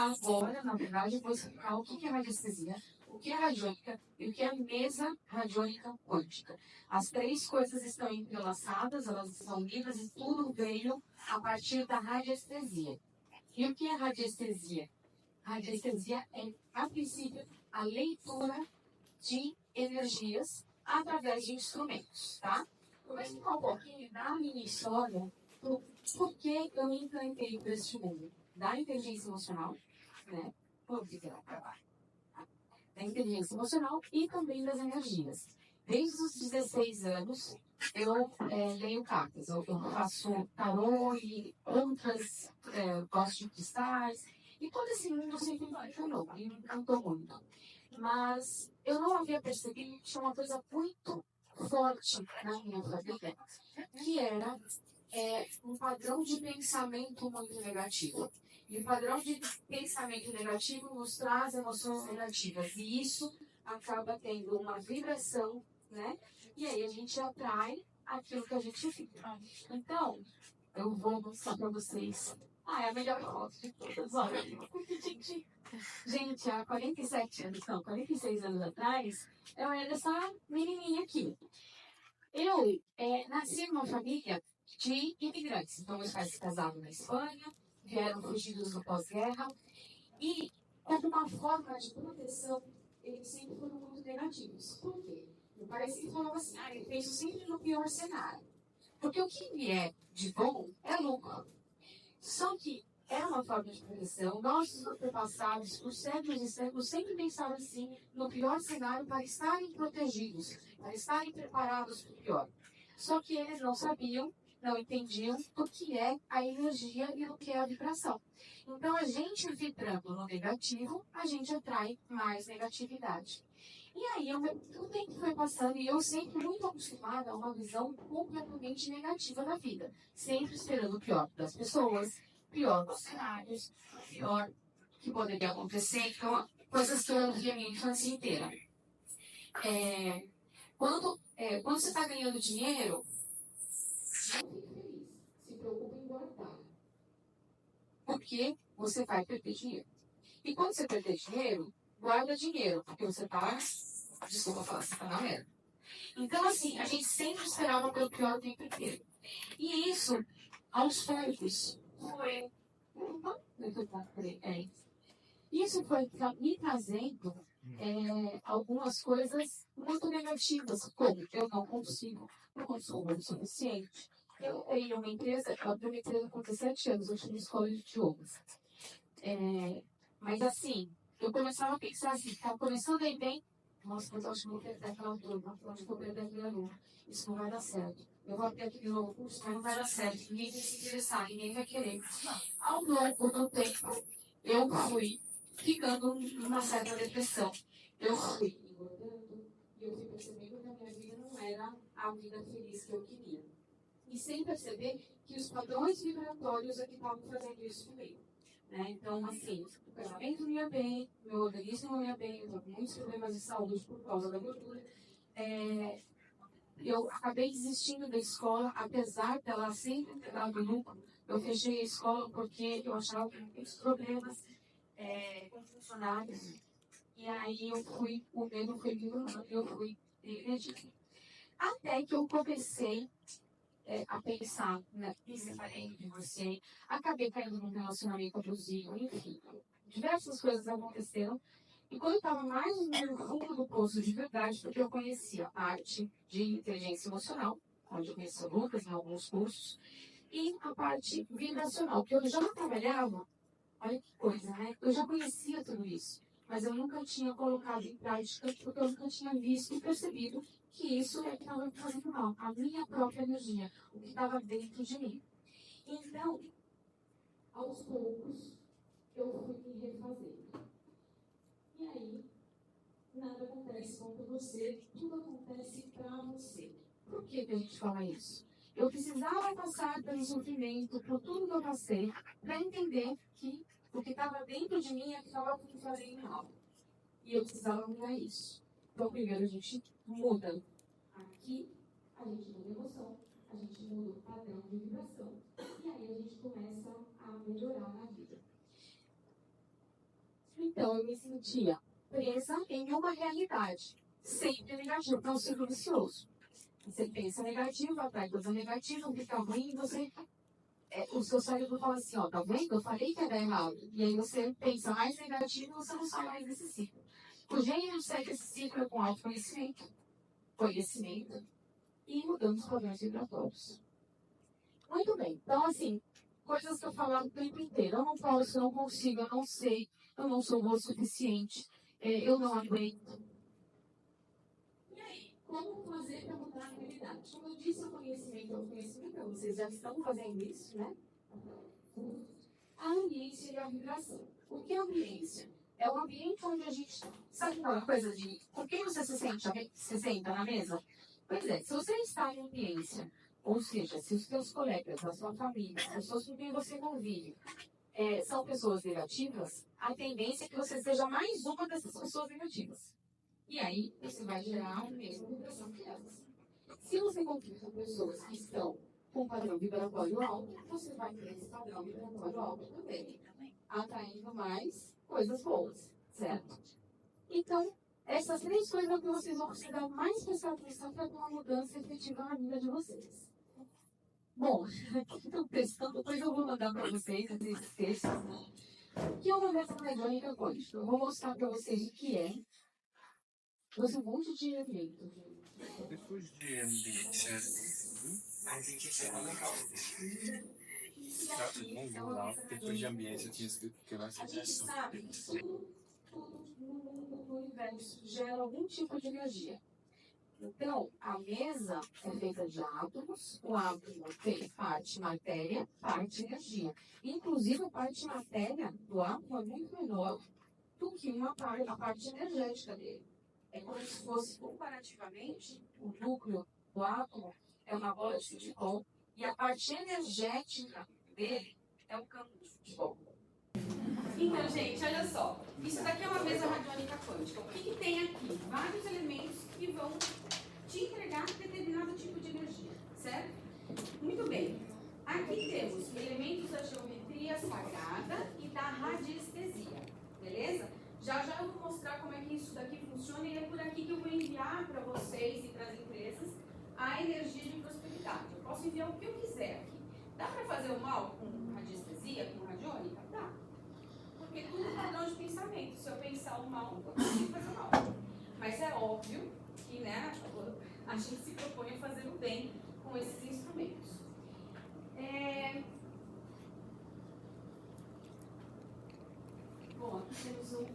Agora, na verdade, eu vou explicar o que é radiestesia, o que é radiônica e o que é mesa radiônica quântica. As três coisas estão entrelaçadas, elas estão unidas e tudo veio a partir da radiestesia. E o que é radiestesia? Radiestesia é, a princípio, a leitura de energias através de instrumentos, tá? Eu vou explicar um pouquinho da minha história, por que eu me encantei por este mundo da inteligência emocional, né? Vou dizer para lá. Da inteligência emocional e também das energias. Desde os 16 anos, eu leio cartas. Eu faço tarô e outras, gosto de cristais. E todo esse mundo sempre me encantou, me encantou muito. Mas eu não havia percebido que tinha uma coisa muito forte na minha família, que era um padrão de pensamento muito negativo. E o padrão de pensamento negativo nos traz emoções negativas. E isso acaba tendo uma vibração, né? E aí a gente atrai aquilo que a gente fica. Então, eu vou mostrar para vocês. Ah, é a melhor foto de todas. Olha, gente, há 47 anos, não, 46 anos atrás, eu era essa menininha aqui. Eu nasci numa família de imigrantes. Então, meus pais se casaram na Espanha, vieram fugidos do pós-guerra. E, como uma forma de proteção, eles sempre foram muito negativos. Por quê? Meu pai sempre falava assim, eu penso sempre no pior cenário. Porque o que vier de bom é lucro. Só que é uma forma de proteção. Nossos antepassados, por séculos e séculos, sempre pensaram assim no pior cenário para estarem protegidos, para estarem preparados para o pior. Só que eles não sabiam, não entendiam o que é a energia e o que é a vibração. Então, a gente vibrando no negativo, a gente atrai mais negatividade. E aí, o tempo foi passando e eu sempre muito acostumada a uma visão completamente negativa da vida. Sempre esperando o pior das pessoas, pior dos cenários, pior que poderia acontecer. Então, coisas que eu via a minha infância inteira. Quando você está ganhando dinheiro, não fique feliz. Se preocupe em guardar. Porque você vai perder dinheiro. E quando você perder dinheiro, guarda dinheiro, porque você está, desculpa falar, você está na merda. Então, assim, a gente sempre esperava pelo pior o tempo inteiro. E isso, aos poucos, foi. Isso foi me trazendo algumas coisas muito negativas, como eu não consumo o suficiente. Eu tenho uma empresa, eu abri uma empresa com 17 anos, eu tinha uma escola de idiomas. Mas assim, eu começava a pensar assim, estava começando a ir bem, nossa, mas eu acho que vou perder aquela turma, eu acho que vou perder aquele aluno, isso não vai dar certo. Eu vou abrir aquele novo curso, mas não vai dar certo, ninguém vai se interessar, ninguém vai querer. Ao longo do tempo, eu fui ficando numa certa depressão. Eu fui engordando e eu fui percebendo que a minha vida não era a vida feliz que eu queria. E sem perceber que os padrões vibratórios é que estavam fazendo isso comigo. Né? Então, assim, o casamento não ia bem, meu organismo não ia bem, eu estava com muitos problemas de saúde por causa da gordura. Eu acabei desistindo da escola, apesar dela sempre ter dado lucro. Eu fechei a escola porque eu achava que tinha muitos problemas com funcionários. E aí o medo foi me dominando e eu fui regredindo. Até que eu comecei a pensar, né, me separei, divorciei, acabei caindo num relacionamento abusivo, enfim. Diversas coisas aconteceram. E quando eu estava mais no fundo do poço de verdade, porque eu conhecia a parte de inteligência emocional, onde eu conheci o Lucas em alguns cursos, e a parte vibracional, que eu já trabalhava, olha que coisa, né? Eu já conhecia tudo isso, mas eu nunca tinha colocado em prática, porque eu nunca tinha visto e percebido que isso é que estava me fazendo mal, a minha própria energia, o que estava dentro de mim. Então, aos poucos, eu fui me refazendo. E aí, nada acontece contra você, tudo acontece para você. Por que a gente fala isso? Eu precisava passar pelo sofrimento, por tudo que eu passei, para entender que o que estava dentro de mim é que estava me fazendo mal. E eu precisava mudar isso. Então, primeiro a gente muda aqui, a gente muda a emoção, a gente muda o padrão de vibração, e aí a gente começa a melhorar na vida. Então, eu me sentia presa em uma realidade, sempre negativa. Então, é um ciclo vicioso. Você pensa negativo, atrai coisa negativa, fica ruim, você... o seu cérebro fala assim, ó, tá vendo? Eu falei que ia dar errado. E aí você pensa mais negativo e você não sai mais desse ciclo. O gênero segue esse ciclo com autoconhecimento, conhecimento e mudando os padrões vibratórios. Muito bem. Então, assim, coisas que eu falava o tempo inteiro. Eu não posso, eu não consigo, eu não sei, eu não sou boa o suficiente, eu não aguento. E aí, como fazer para mudar a realidade? Como eu disse, o conhecimento é o conhecimento, então vocês já estão fazendo isso, né? A ambiência e a vibração. O que é ambiência? É o ambiente onde a gente... Sabe uma coisa de... Com quem você se senta na mesa? Pois é, se você está em ambiência, ou seja, se os seus colegas, a sua família, as pessoas com quem você convive, são pessoas negativas, a tendência é que você seja mais uma dessas pessoas negativas. E aí, você vai gerar a mesma vibração que elas. Se você convive com pessoas que estão com um padrão vibratório alto, você vai ter esse padrão vibratório alto também, atraindo mais coisas boas, certo? Então, essas três coisas é o que vocês vão precisar mais prestar atenção para ter uma mudança efetiva na vida de vocês. Bom, aqui estão testando, depois eu vou mandar para vocês esses textos, que é uma mesa medônica quântica. Eu vou mostrar para vocês o que é. Trouxe um monte de elemento. Depois de ambiência, depois de ambiência eu tinha escrito que vai ser. A gente sabe que tudo no universo gera algum tipo de energia. Então, a mesa é feita de átomos. O átomo tem parte matéria, parte energia. Inclusive, a parte matéria do átomo é muito menor do que a parte energética dele. É como se fosse, comparativamente, o núcleo do átomo é uma bola de futebol e a parte energética dele é um campo de futebol. Então, gente, olha só. Isso daqui é uma mesa radiônica quântica. O que tem aqui? Vários elementos que vão te entregar determinado tipo de energia, certo? Muito bem. Aqui temos elementos da geometria sagrada e da radiestesia, beleza? Já já eu vou mostrar como é que isso daqui funciona e é por aqui que eu vou enviar para vocês e para as empresas a energia de prosperidade. Eu posso enviar o que eu quiser aqui. Dá para fazer o mal com radiestesia, com radiônica? Dá. Porque tudo é padrão de pensamento. Se eu pensar o mal, eu consigo fazer o mal. Mas é óbvio que, né, a gente se propõe a fazer o bem com esses instrumentos. Bom, aqui temos um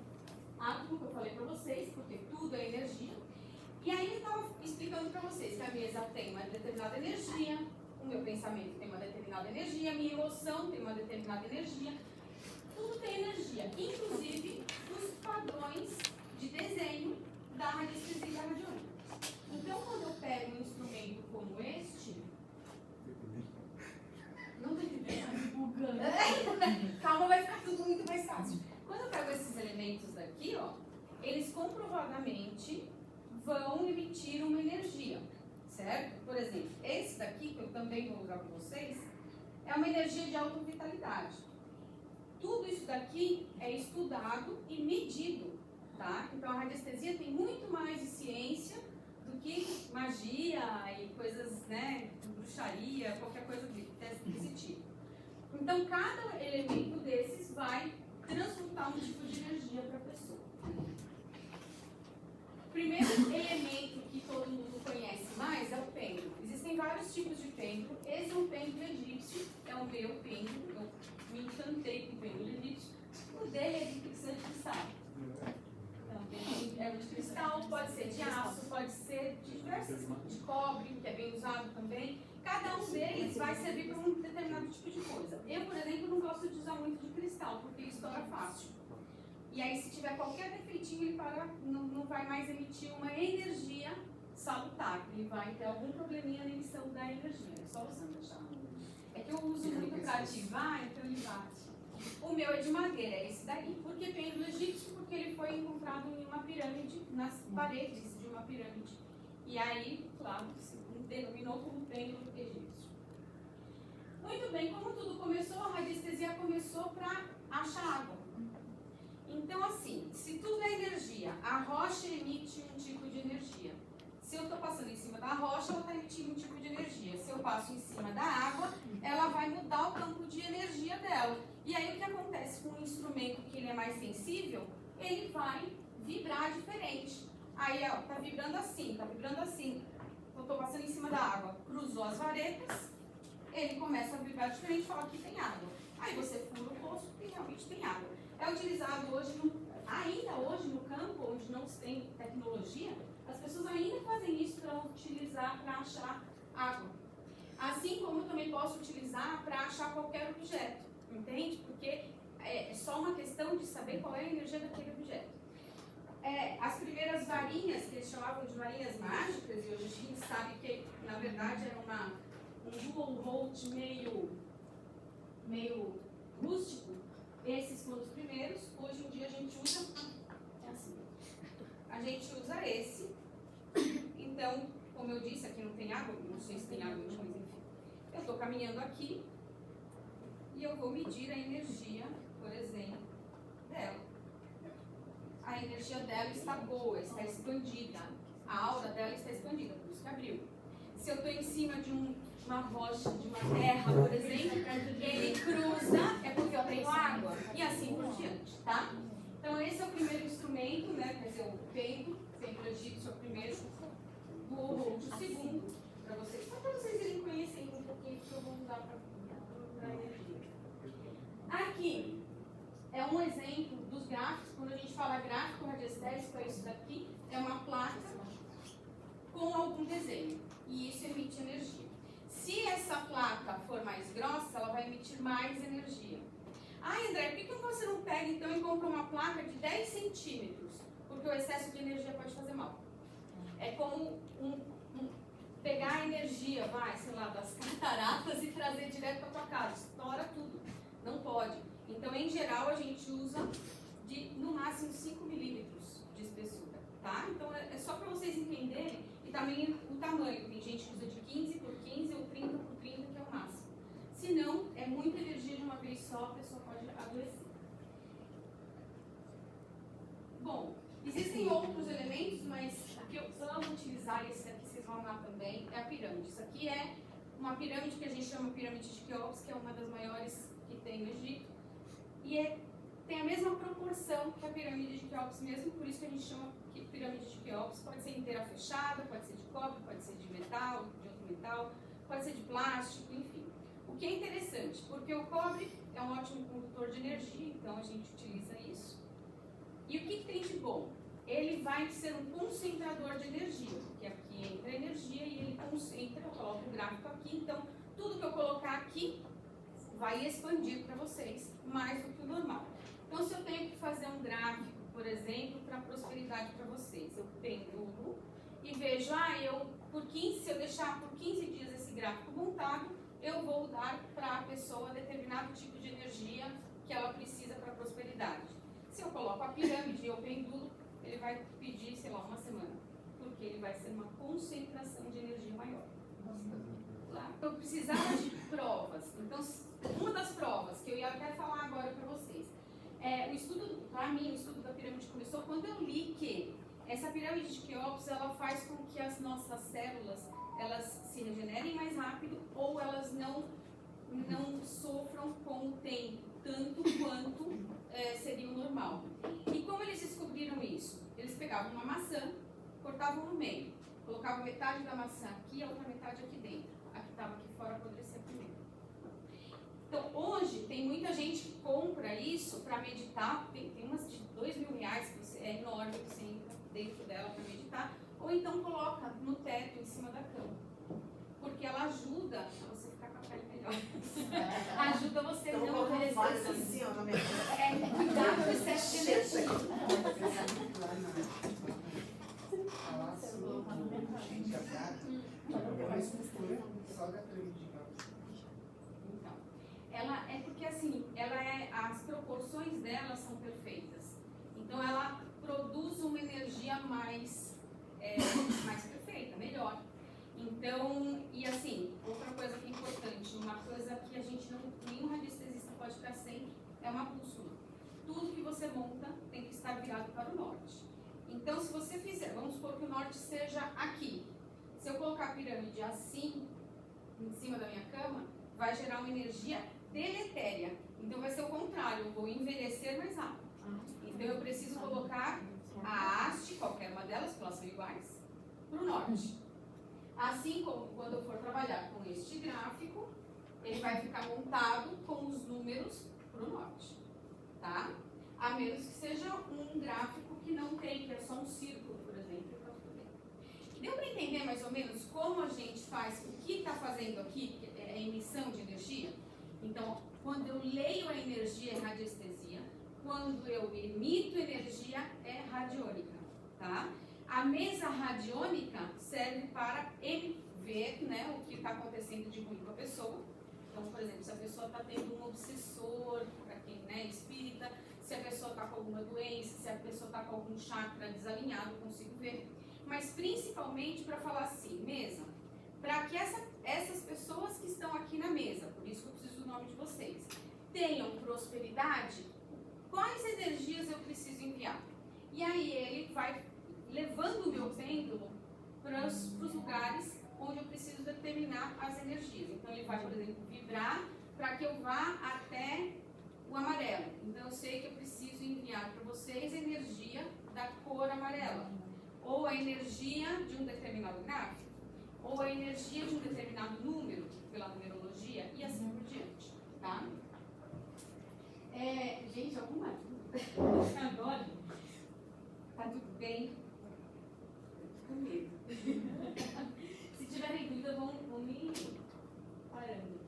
átomo que eu falei para vocês, porque tudo é energia. E aí eu estava explicando para vocês que a mesa tem uma determinada energia, o meu pensamento tem uma determinada energia, a minha emoção tem uma determinada energia. Tudo tem energia, inclusive os padrões de desenho da radiestesia e da radiônica. Então, quando eu pego um instrumento como este... Não tem que ver, bugando. Calma, vai ficar tudo muito mais fácil. Quando eu pego esses elementos daqui, ó, eles comprovadamente vão emitir uma energia, certo? Por exemplo, esse daqui, que eu também vou usar com vocês, é uma energia de autovitalidade. Tudo isso daqui é estudado e medido, tá? Então a radiestesia tem muito mais de ciência do que magia e coisas, né, bruxaria, qualquer coisa desse tipo. Então cada elemento desses vai transmutar um tipo de energia para a pessoa. O primeiro elemento que todo mundo conhece mais é o pêndulo. Existem vários tipos de pêndulo. Esse é um pêndulo egípcio, é o meu pêndulo. Eu me encantei com o pêndulo egípcio. O dele é de cristal. Então, é de cristal, pode ser de aço, pode ser de diversos, de cobre, que é bem usado também. Cada um deles vai servir para um determinado tipo de coisa. Eu, por exemplo, não gosto de usar muito de cristal, porque ele estoura fácil. E aí, se tiver qualquer defeitinho, ele não vai mais emitir uma energia salutar. Ele vai ter algum probleminha na emissão da energia. É só você deixar. É que eu uso muito para ativar, então ele bate. O meu é de madeira, é esse daí. Por que pêndulo egípcio? Porque ele foi encontrado em uma pirâmide, nas paredes de uma pirâmide. E aí, claro, se denominou como pêndulo egípcio. Muito bem, como tudo começou, a radiestesia começou para achar água. Então, assim, se tudo é energia, a rocha emite um tipo de energia. Se eu estou passando em cima da rocha, ela está emitindo um tipo de energia. Se eu passo em cima da água, ela vai mudar o campo de energia dela. E aí o que acontece com um instrumento que ele é mais sensível, ele vai vibrar diferente. Aí, ó, tá vibrando assim, tá vibrando assim. Eu estou passando em cima da água, cruzou as varetas, ele começa a vibrar diferente e fala que tem água. Aí você fura o poço e realmente tem água. É utilizado hoje, ainda hoje no campo, onde não se tem tecnologia, as pessoas ainda fazem isso para utilizar, para achar água. Assim como eu também posso utilizar para achar qualquer objeto, entende? Porque é só uma questão de saber qual é a energia daquele objeto. As primeiras varinhas, que eles chamavam de varinhas mágicas, e hoje a gente sabe que na verdade era um dual volt meio rústico, esses foram os primeiros. Hoje em dia a gente usa assim. A gente usa esse. Então, como eu disse, aqui não tem água, não sei se tem água, mas enfim. Eu estou caminhando aqui e eu vou medir a energia, por exemplo, dela. A energia dela está boa, está expandida. A aura dela está expandida, por isso que abriu. Se eu estou em cima de uma rocha, de uma terra, por exemplo, ele cruza, é porque eu tenho água, e assim por diante, tá? Então esse é o primeiro instrumento, né? Quer dizer, o peito, sempre egípcio é o primeiro, o Ohold o segundo, para vocês, só para vocês irem conhecendo um pouquinho que eu vou usar para energia. Aqui é um exemplo dos gráficos. Quando a gente fala gráfico radiestésico, é isso daqui, é uma placa com algum desenho, e isso emite energia. Se essa placa for mais grossa, ela vai emitir mais energia. Ah, André, por que você não pega então e compra uma placa de 10 centímetros? Porque o excesso de energia pode fazer mal. É como pegar a energia, sei lá, das cataratas e trazer direto para tua casa. Estoura tudo. Não pode. Então, em geral, a gente usa de, no máximo, 5 milímetros de espessura, tá? Então, é só para vocês entenderem. E também o tamanho. Tem gente que usa de 15 por 15 ou 30 por 30, que é o máximo. Se não, é muita energia de uma vez só, a pessoa pode adoecer. Bom, existem outros elementos, mas o que eu amo utilizar, esse aqui vocês vão amar também, é a pirâmide. Isso aqui é uma pirâmide que a gente chama pirâmide de Quéops, que é uma das maiores que tem no Egito. E tem a mesma proporção que a pirâmide de Quéops mesmo, por isso que a gente chama que pirâmide de Quéops. Pode ser inteira fechada, pode ser de cobre, pode ser de metal, de outro metal, pode ser de plástico, enfim. O que é interessante, porque o cobre é um ótimo condutor de energia, então a gente utiliza isso. E o que tem de bom? Ele vai ser um concentrador de energia, porque aqui entra energia e ele concentra, eu coloco o gráfico aqui, então tudo que eu colocar aqui vai expandir para vocês mais do que o normal. Então, se eu tenho que fazer um gráfico, por exemplo, para prosperidade para vocês, eu pendulo e vejo, se eu deixar por 15 dias esse gráfico montado, eu vou dar para a pessoa determinado tipo de energia que ela precisa para prosperidade. Se eu coloco a pirâmide e eu pendulo, ele vai pedir, sei lá, uma semana, porque ele vai ser uma concentração de energia maior. Eu precisava de provas. Então, uma das provas que eu ia até falar agora para vocês, para mim, o estudo da pirâmide começou quando eu li que essa pirâmide de Quéops, ela faz com que as nossas células, elas se regenerem mais rápido ou elas não sofram com o tempo, tanto quanto seria o normal. E como eles descobriram isso? Eles pegavam uma maçã, cortavam no meio, colocavam metade da maçã aqui e a outra metade aqui dentro. A que estava aqui fora apodrecia primeiro. Então, hoje, tem muita gente que compra isso para meditar. Tem umas de R$2.000, que é enorme, que você entra dentro dela para meditar. Ou então coloca no teto, em cima da cama. Porque ela ajuda a você ficar com a pele melhor. Ajuda você a não envelhecer. Assim, ó, na minha Cuidar do excesso de energia. Então, ela é porque assim, as proporções dela são perfeitas. Então ela produz uma energia mais perfeita, melhor. Então, e assim, outra coisa que é importante, uma coisa que a gente nenhum radiestesista pode ficar sem, é uma bússola. Tudo que você monta tem que estar estar virado para o norte. Então, se você fizer, vamos supor que o norte seja aqui. Se eu colocar a pirâmide assim, em cima da minha cama, vai gerar uma energia deletéria. Então, vai ser o contrário, eu vou envelhecer mais rápido. Então, eu preciso colocar a haste, qualquer uma delas, porque elas são iguais, para o norte. Assim como quando eu for trabalhar com este gráfico, ele vai ficar montado com os números para o norte, tá? A menos que seja um gráfico que não tem, que é só um círculo, por exemplo, tá tudo bem. Deu para entender mais ou menos como a gente faz, o que está fazendo aqui, que é a emissão de energia? Então, quando eu leio a energia é radiestesia, quando eu emito energia é radiônica, tá? A mesa radiônica serve para ver, né, o que está acontecendo de ruim com a pessoa. Então, por exemplo, se a pessoa está tendo um obsessor, para quem é espírita, se a pessoa está com alguma doença, se a pessoa está com algum chakra desalinhado, eu consigo ver. Mas principalmente para falar assim, mesa, para que essas pessoas que estão aqui na mesa, por isso que eu preciso do nome de vocês, tenham prosperidade, quais energias eu preciso enviar? E aí ele vai levando o meu pêndulo para os lugares onde eu preciso determinar as energias. Então ele vai, por exemplo, vibrar para que eu vá até o amarelo. Então eu sei que eu preciso enviar para vocês a energia da cor amarela, ou a energia de um determinado gráfico, ou a energia de um determinado número, pela numerologia, e assim por diante, tá? Gente, alguma dúvida? Adoro. Tá tudo bem? Com medo. Se tiverem dúvida, vão me parando aqui.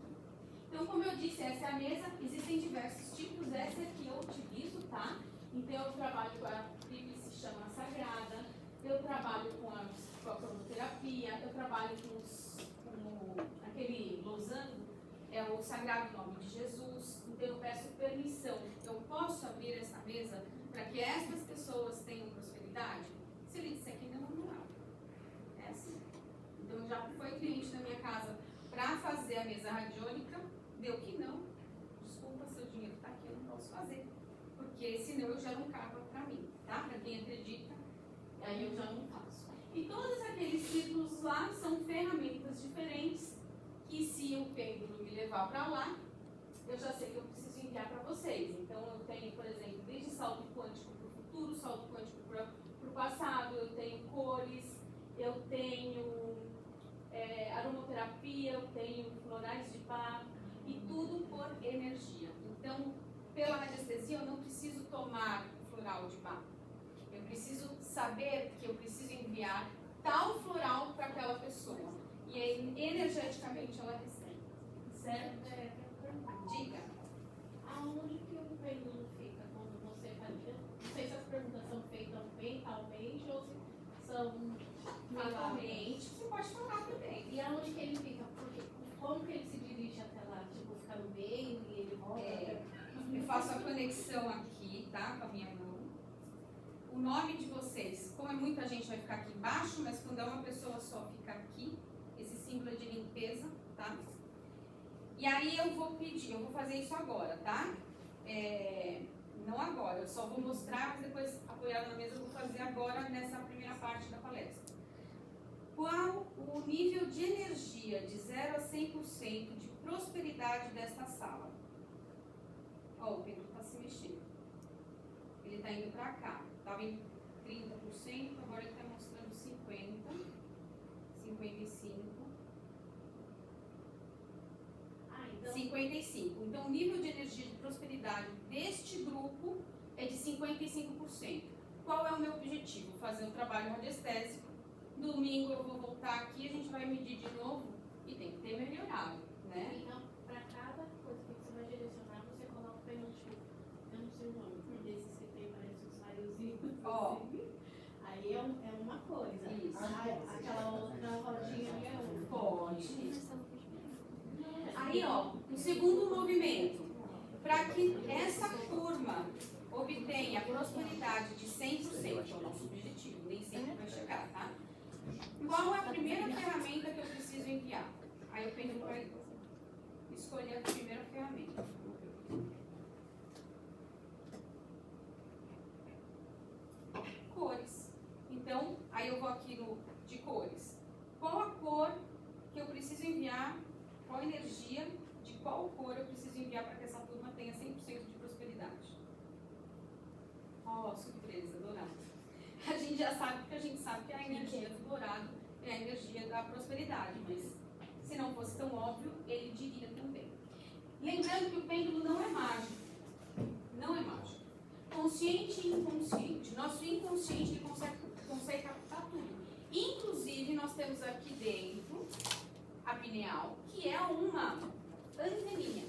Então, como eu disse, essa é a mesa. Existem diversos tipos. Essa aqui eu utilizo, tá? Então, eu trabalho com a tríplice chama sagrada. Eu trabalho com a cromoterapia. Eu trabalho com aquele losango, é o Sagrado Nome de Jesus. Então, eu peço permissão. Eu posso abrir essa mesa para que essas pessoas tenham prosperidade? Se ele disser que não, não abre. É assim. Então, já foi cliente na minha casa para fazer a mesa radiônica, deu que não. Desculpa, seu dinheiro está aqui, eu não posso fazer. Porque senão eu gero um karma para mim, tá? Para quem acredita, aí eu já não faço. E todos aqueles círculos lá são ferramentas diferentes que, se o pêndulo me levar para lá, eu já sei que eu preciso enviar para vocês. Então, eu tenho, por exemplo, desde salto quântico para o futuro, salto quântico para o passado, eu tenho cores, eu tenho aromaterapia, eu tenho florais de bar, e tudo por energia. Então, pela anestesia, eu não preciso tomar o floral de bar. Eu preciso saber que eu preciso enviar tal floral para aquela pessoa. E aí, energeticamente, ela recebe. Certo? Diga. Aonde que o pêndulo fica quando você faz? Não sei se as perguntas são feitas mentalmente ou se são Mentalmente, você pode falar também. E aonde que ele fica? Porque, como que ele se dirige até lá? Tipo, fica no meio e ele volta? Eu faço a conexão aqui, tá? Com a minha mão. O nome de vocês, como é muita gente, vai ficar aqui embaixo, mas quando é uma pessoa só, fica aqui. Esse símbolo é de limpeza, tá? E aí eu vou pedir, eu vou fazer isso agora, tá? Não agora, eu só vou mostrar, mas depois, apoiado na mesa, eu vou fazer agora nessa primeira parte da palestra. Qual o nível de energia de 0 a 100% de prosperidade desta sala? Ó, o Pedro está se mexendo. Ele está indo para cá. Estava em 30%, agora ele está mostrando 50%, 55%. 55%. Então, o nível de energia de prosperidade deste grupo é de 55%. Qual é o meu objetivo? Fazer um trabalho radiestésico. Domingo eu vou voltar aqui, a gente vai medir de novo e tem que ter melhorado, né? Então, para cada coisa que você vai direcionar, você coloca o pêndulo, eu não sei o nome, desses que tem, parece uns raiozinhos. Ó. Aí é uma coisa. Isso. Aquela outra rodinha ali é outra. Pode. Aí, ó, o segundo movimento. Para que essa turma obtenha prosperidade de 100%, é o nosso objetivo, nem sempre vai chegar, tá? Qual é a primeira ferramenta que eu preciso enviar? Aí eu pedi para escolher a primeira ferramenta. cores. Então, aí eu vou aqui no de cores. Qual a cor que eu preciso enviar? Qual energia de qual cor eu preciso enviar para que essa turma tenha 100% de prosperidade? Ó, surpresa, dourado. A gente já sabe, porque a gente sabe que a energia do dourado é a energia da prosperidade, mas se não fosse tão óbvio, ele diria também. Lembrando que o pêndulo não é mágico. Não é mágico. Consciente e inconsciente. Nosso inconsciente ele consegue captar tudo. Inclusive, nós temos aqui dentro a pineal, que é uma anteninha.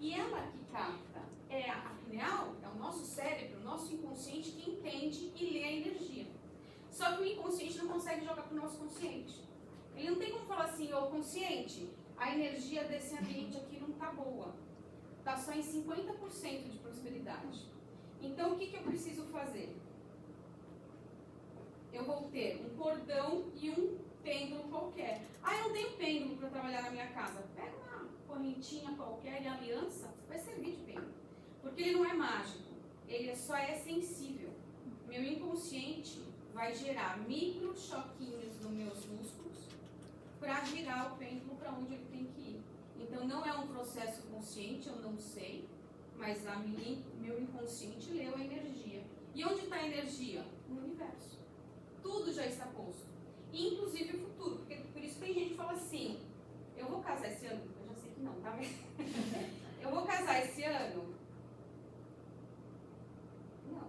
E ela que capta, a pineal, é o nosso cérebro, o nosso inconsciente que entende e lê a energia. Só que o inconsciente não consegue jogar para o nosso consciente. Ele não tem como falar assim, ô consciente, a energia desse ambiente aqui não está boa. Está só em 50% de prosperidade. Então, o que eu preciso fazer? Eu vou ter um cordão e um pêndulo qualquer. Ah, eu não tenho pêndulo para trabalhar na minha casa. Pega uma correntinha qualquer e aliança, vai servir de pêndulo. Porque ele não é mágico, ele só é sensível. Meu inconsciente vai gerar micro choquinhos nos meus músculos para girar o pêndulo para onde ele tem que ir. Então não é um processo consciente, eu não sei, mas meu inconsciente leu a energia. E onde está a energia? No universo. Tudo já está posto, inclusive o futuro. Porque por isso tem gente que fala assim, eu vou casar esse ano, eu já sei que não, tá vendo? Eu vou casar esse ano. Não.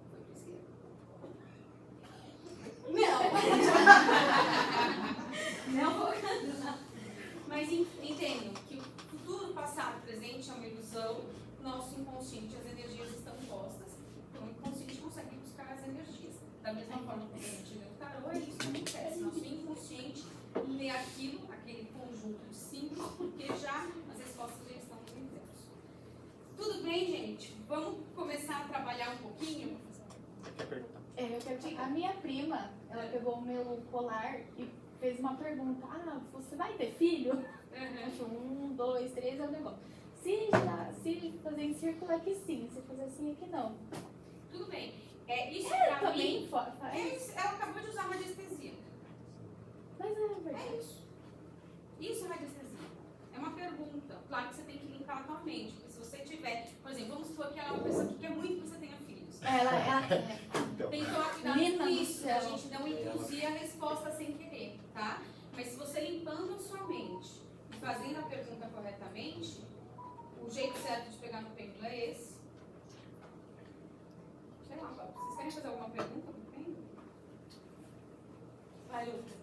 Foi pra esquerda. Não. Não vou casar. Mas entendo que o futuro, passado, presente é uma ilusão. Nosso inconsciente, as energias estão postas. Então o inconsciente consegue buscar as energias. Da mesma forma que a gente lê o tarô, é isso que acontece. Nosso inconsciente lê aquilo, aquele conjunto de símbolos, porque já as respostas já estão no universo. Tudo bem, gente? Vamos começar a trabalhar um pouquinho? Eu quero te... A minha prima, ela pegou o meu colar e fez uma pergunta. Ah, você vai ter filho? Uhum. 1, 2, 3 é o negócio. Se fazer em círculo é que sim, se fazer assim é que não. Tudo bem. Isso pra também mim, faz. ela acabou de usar radiestesia. Mas é verdade. É isso. Isso é radiestesia. É uma pergunta. Claro que você tem que limpar a tua mente. Porque se você tiver, por exemplo, vamos supor que ela é uma pessoa que quer muito que você tenha filhos. Ela Tem que tomar cuidado Menina com do isso. céu. A gente não induzir a resposta sem querer, tá? Mas se você limpando a sua mente e fazendo a pergunta corretamente, o jeito certo de pegar no pêndulo é esse. Sei lá, vocês querem fazer alguma pergunta pro pêndulo? Vai, Lucas.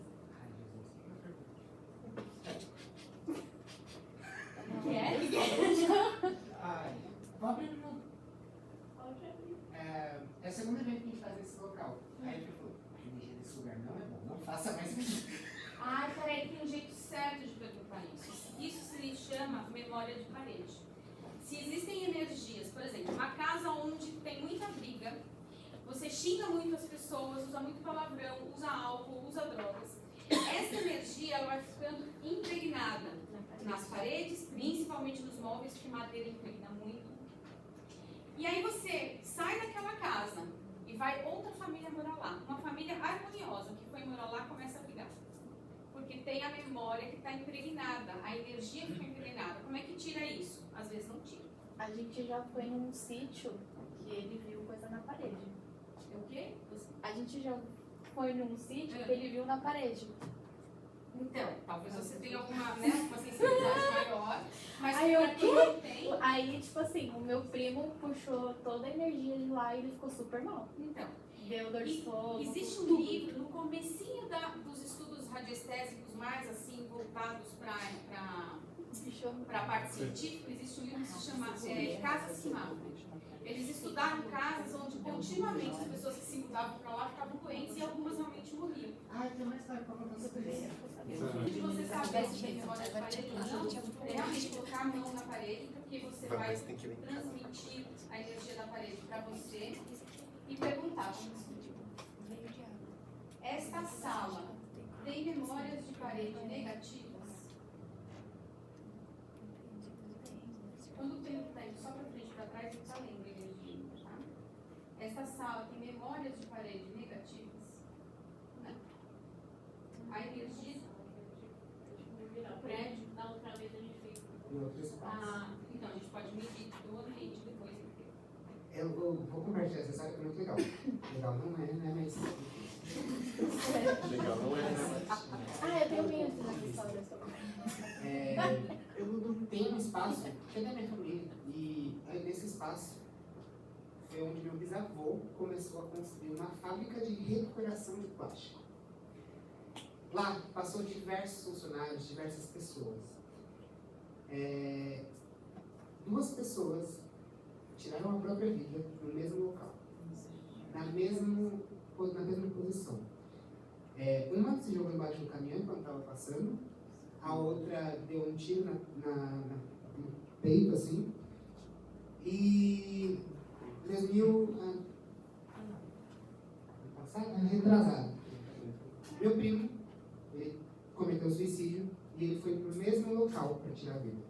Vamos abrir no... É o segundo evento que a gente faz nesse local. Aí ele falou, a energia desse lugar não é bom, não faça mais isso. Ai, peraí, tem um jeito certo de perguntar isso. Isso se chama memória de parede. Se existem energias, por exemplo, uma casa onde tem muita briga, você xinga muito as pessoas, usa muito palavrão, usa álcool, usa drogas. Essa energia ela vai ficando impregnada nas paredes, principalmente nos móveis, que madeira impregna muito. E aí você sai daquela casa e vai outra família morar lá. Uma família harmoniosa que foi morar lá começa a brigar. Porque tem a memória que está impregnada, a energia que está impregnada. Como é que tira isso? Às vezes não tira. A gente já foi num sítio que ele viu coisa na parede. O quê? A gente já foi num sítio que ele viu na parede. Então, talvez você tenha alguma, né, uma sensibilidade maior, mas Aí pra eu quem não tem, Aí, tipo assim, o meu primo puxou toda a energia de lá e ele ficou super mal. então. Deu dor de estômago. Existe um livro, no comecinho dos estudos radiestésicos mais assim, voltados para a parte científica, existe um livro que se chama Casas que Matam. Eles estudaram casas onde continuamente as pessoas que se mudavam para lá ficavam doentes e algumas realmente morriam. Ai, tem mais história pra contar pra vocês. Se você saber se tem memória de parede ou não, é realmente colocar a mão na parede, porque você vai transmitir a energia da parede para você e perguntar. Esta sala tem memórias de parede negativas? Quando o tempo está indo só para frente e para trás, ele está lendo a energia, tá? Esta sala tem memórias de parede negativas? Não. A energia do prédio. Na outra vez a gente fez. Em outro espaço. Então a gente pode medir do ambiente depois inteiro. Eu vou compartilhar essa história que é muito legal. Legal não é, né? Mas. Legal, não é, né? Eu tenho medo dessa história sobre. Eu tenho um espaço que é da minha família. E aí nesse espaço foi onde meu bisavô começou a construir uma fábrica de recuperação de plástico. Lá passou diversos funcionários, diversas pessoas. Duas pessoas tiraram a própria vida no mesmo local, na mesma posição. Uma se jogou embaixo do caminhão quando estava passando, a outra deu um tiro no peito, assim, e 2000, retrasado. Meu primo, ele cometeu suicídio e ele foi para o mesmo local para tirar a vida.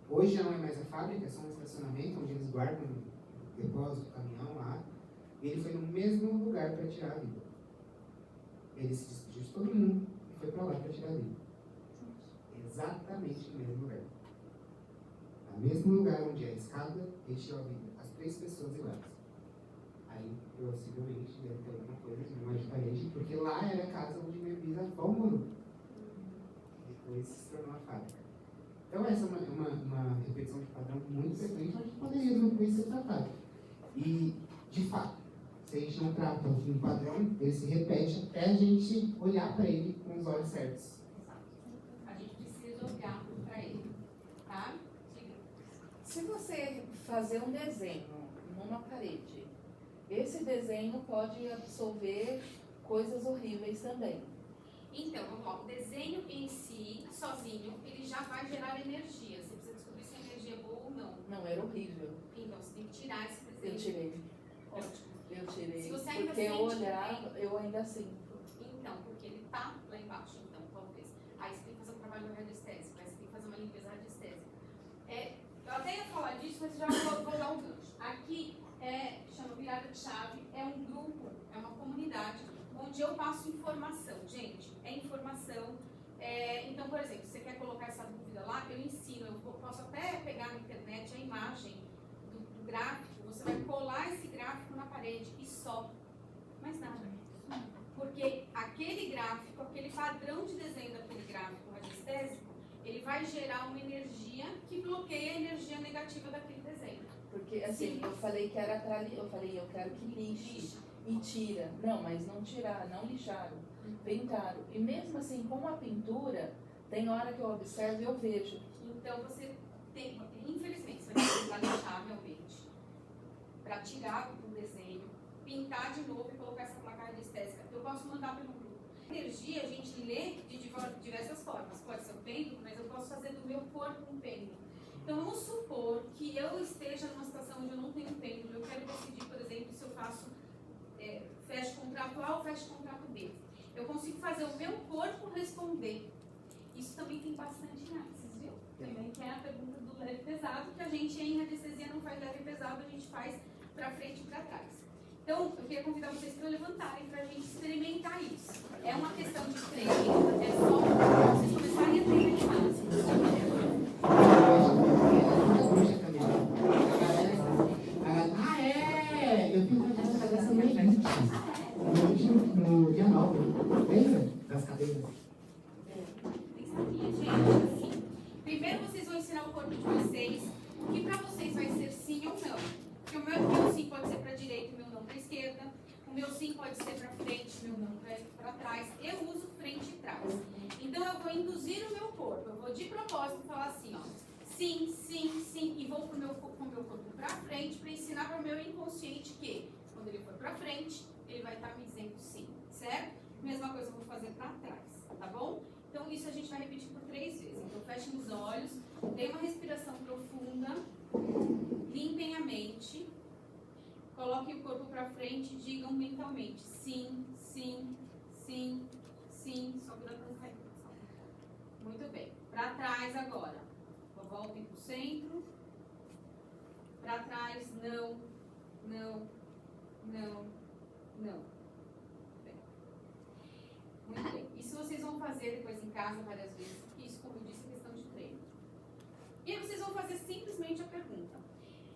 Hoje já não é mais a fábrica, é só um estacionamento onde eles guardam o depósito do caminhão lá. E ele foi no mesmo lugar para tirar a vida. Ele se despediu de todo mundo e foi para lá para tirar a vida. Exatamente no mesmo lugar. No mesmo lugar onde é a escada, ele tirou a vida. As 3 pessoas iguais. Aí, possivelmente, deve ter alguma coisa mais diferente, porque lá era a casa onde minha bisavó morou. Depois se tornou a fábrica. Então essa é uma repetição de padrão muito frequente, mas que poderia depois ser tratado. E, de fato, se a gente não trata um padrão, ele se repete até a gente olhar para ele com os olhos certos. A gente precisa olhar para ele, tá? Diga. Se você fazer um desenho numa parede, esse desenho pode absorver coisas horríveis também. Então, vamos lá. O desenho em si, sozinho, ele já vai gerar energia. Você precisa descobrir se a energia é boa ou não. Não, era horrível. Então, você tem que tirar esse desenho. Eu tirei. Ótimo. Eu tirei. Se você ainda porque eu sente olhava, bem, eu ainda sinto. então, porque ele tá lá embaixo, então, talvez. Aí você tem que fazer um trabalho radiestésico, aí você tem que fazer uma limpeza radiestésica. Eu até ia falar disso, mas já vou dar um gancho. Aqui chama Virada de Chave, é um grupo, é uma comunidade, onde eu passo informação. Gente, é informação. Então, por exemplo, se você quer colocar essa dúvida lá, eu ensino, eu posso até pegar na internet a imagem do gráfico, você vai colar esse gráfico na parede e só. Mais nada. Porque aquele gráfico, aquele padrão de desenho daquele gráfico radiestésico, ele vai gerar uma energia que bloqueia a energia negativa daquele desenho. Porque, assim, eu falei que era pra eu falei, eu quero que lixe. E tira. Não, mas não tiraram, não lixaram. Pintaram. E mesmo assim, com a pintura, tem hora que eu observo e eu vejo. Então você tem, infelizmente, você vai precisar lixar realmente. Para tirar o desenho, pintar de novo e colocar essa placa radiestésica. Eu posso mandar pelo grupo. Energia a gente lê de diversas formas. Pode ser um pêndulo, mas eu posso fazer do meu corpo um pêndulo. Então vamos supor que eu esteja numa situação onde eu não tenho pêndulo. Eu quero decidir, por exemplo, se eu faço fecho contrato A ou fecho contrato B. Eu consigo fazer o meu corpo responder. Isso também tem bastante análises, viu? Também que é a pergunta do leve e pesado, que a gente em radiestesia não faz leve e pesado, a gente faz para frente e para trás. Então, eu queria convidar vocês para levantarem, para a gente experimentar isso. É uma questão de treino, é só vocês começarem a treinar Eu fiz uma dessa no dia 9, lembra? Das cadeiras. Gente, assim, primeiro vocês vão ensinar o corpo de vocês, que para vocês vai ser sim ou não. Porque o meu sim pode ser para a direita, o meu não para a esquerda. O meu sim pode ser para frente, o meu não para trás. Eu uso frente e trás. Então eu vou induzir o meu corpo. Eu vou de propósito falar assim, ó. Sim, sim, sim. E vou com o meu corpo para frente para ensinar para o meu inconsciente que, quando ele for para frente, ele vai estar me dizendo sim. Certo? Mesma coisa eu vou fazer para trás. Tá bom? Então isso a gente vai repetir por 3 vezes. Então fechem os olhos, dê uma respiração profunda, limpem a mente, coloquem o corpo para frente e digam mentalmente sim, sim, sim, sim, só para não cair. Muito bem. Para trás agora. Voltem para o centro. Para trás, não, Não. Não. Não. Bem. Muito bem. Isso vocês vão fazer depois em casa várias vezes, porque isso, como eu disse, é questão de treino. E aí vocês vão fazer simplesmente a pergunta.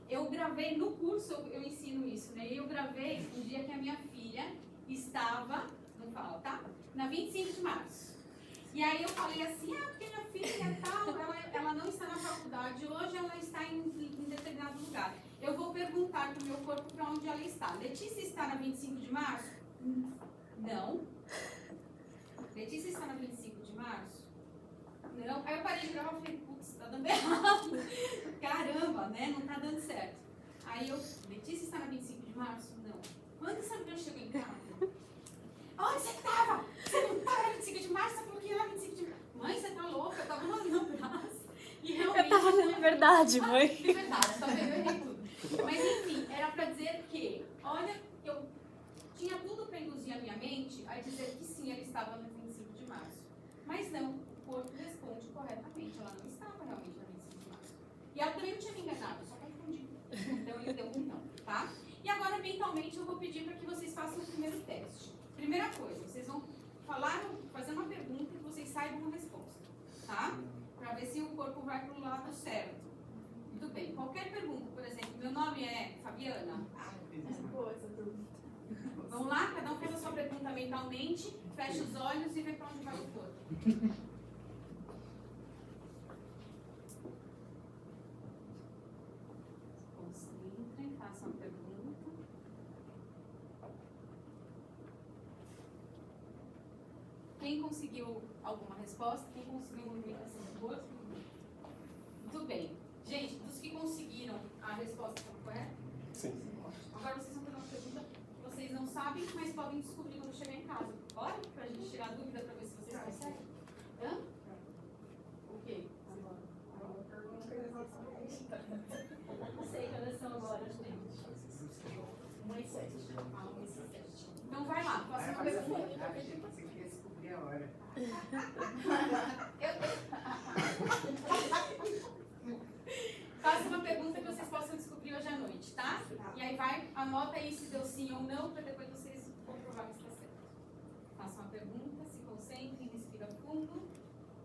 Eu gravei, no curso eu ensino isso, né? Eu gravei um dia que a minha filha estava, não fala, tá? Na 25 de março. E aí eu falei assim, porque minha filha tal, ela não está na faculdade hoje, ela está em determinado lugar. Eu vou perguntar para o meu corpo para onde ela está. Letícia está na 25 de março? Não. Letícia está na 25 de março? Não. Aí eu parei de gravar e falei, putz, tá dando errado. Caramba, né? Não tá dando certo. Aí eu, Letícia está na 25 de março? Não. Quando essa mulher chegou em casa? Onde você estava? Você não estava na 25 de março? Você falou que ia na 25 de março. Mãe, você tá louca? Eu tava no braço. E realmente... Eu tava falando verdade, mãe. De verdade, tá vendo? Eu errei tudo. Mas enfim, era pra dizer que, olha, eu tinha tudo pra induzir a minha mente a dizer que sim, ela estava no 25 de março. Mas não, o corpo responde corretamente, ela não estava realmente no 25 de março. E ela também não tinha me enganado, só confundi. Então ele deu um não, tá? E agora, mentalmente, eu vou pedir para que vocês façam o primeiro teste. Primeira coisa, vocês vão fazer uma pergunta e vocês saibam a resposta, tá? Para ver se o corpo vai para o lado certo. Muito bem. Qualquer pergunta, por exemplo, meu nome é Fabiana. Boa essa pergunta. Vamos lá? Cada um faz a sua pergunta mentalmente, fecha os olhos e vê para onde vai o corpo. Concentrem, façam a pergunta. Quem conseguiu alguma resposta? Quem conseguiu movimentação do corpo? Muito bem. Gente, dos que conseguiram a resposta correta? Sim. Agora vocês vão ter uma pergunta que vocês não sabem, mas podem descobrir quando chegar em casa. Bora? Pra gente tirar dúvida pra ver se vocês conseguem. Hã? O quê? Não sei que horas são agora, gente. 1h07. Então vai lá, faça uma pergunta. Você queria descobrir a hora. Faça uma pergunta que vocês possam descobrir hoje à noite, tá? E aí anota aí se deu sim ou não, para depois vocês comprovarem se está certo. Faça uma pergunta, se concentrem, respira fundo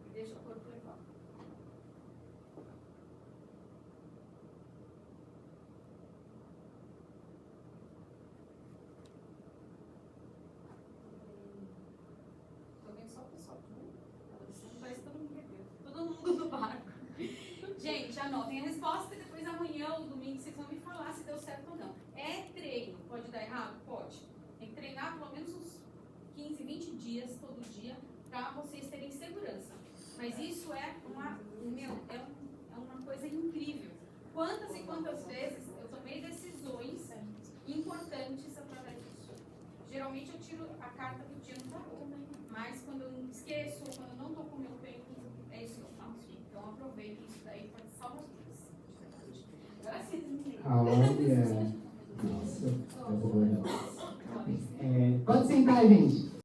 e deixa o corpo levar. Tô vendo só o pessoal, né? Parece todo mundo bebeu. Todo mundo no barco. Gente, anotem a resposta e depois amanhã ou domingo vocês vão me falar se deu certo ou não. É treino. Pode dar errado? Pode. Tem que treinar pelo menos uns 15, 20 dias, todo dia, para vocês terem segurança. Mas isso é uma coisa incrível. Quantas e quantas vezes eu tomei decisões importantes através disso. Geralmente eu tiro a carta do dia no tarô. Mas quando eu esqueço, ou quando eu não estou com o meu peito, é isso que eu faço. Então aproveite isso daí para salvar vidas. Agora sim. A ordem é